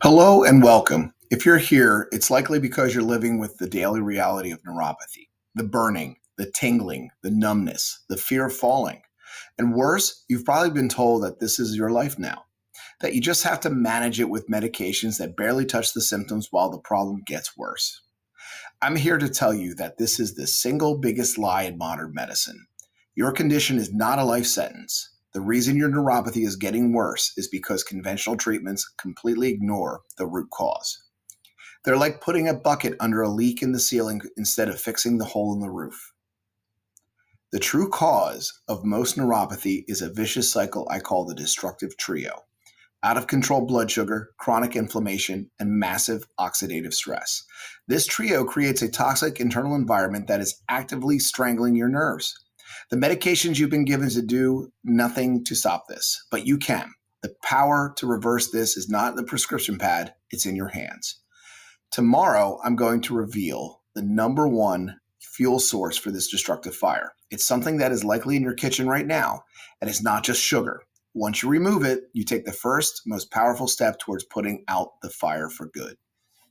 Hello and welcome. If you're here, it's likely because you're living with the daily reality of neuropathy, the burning, the tingling, the numbness, the fear of falling. And worse, you've probably been told that this is your life now, that you just have to manage it with medications that barely touch the symptoms while the problem gets worse. I'm here to tell you that this is the single biggest lie in modern medicine. Your condition is not a life sentence. The reason your neuropathy is getting worse is because conventional treatments completely ignore the root cause. They're like putting a bucket under a leak in the ceiling instead of fixing the hole in the roof. The true cause of most neuropathy is a vicious cycle I call the destructive trio: out of control blood sugar, chronic inflammation, and massive oxidative stress. This trio creates a toxic internal environment that is actively strangling your nerves. The medications you've been given to do nothing to stop this, but you can. The power to reverse this is not in the prescription pad, it's in your hands. Tomorrow, I'm going to reveal the number one fuel source for this destructive fire. It's something that is likely in your kitchen right now, and it's not just sugar. Once you remove it, you take the first, most powerful step towards putting out the fire for good.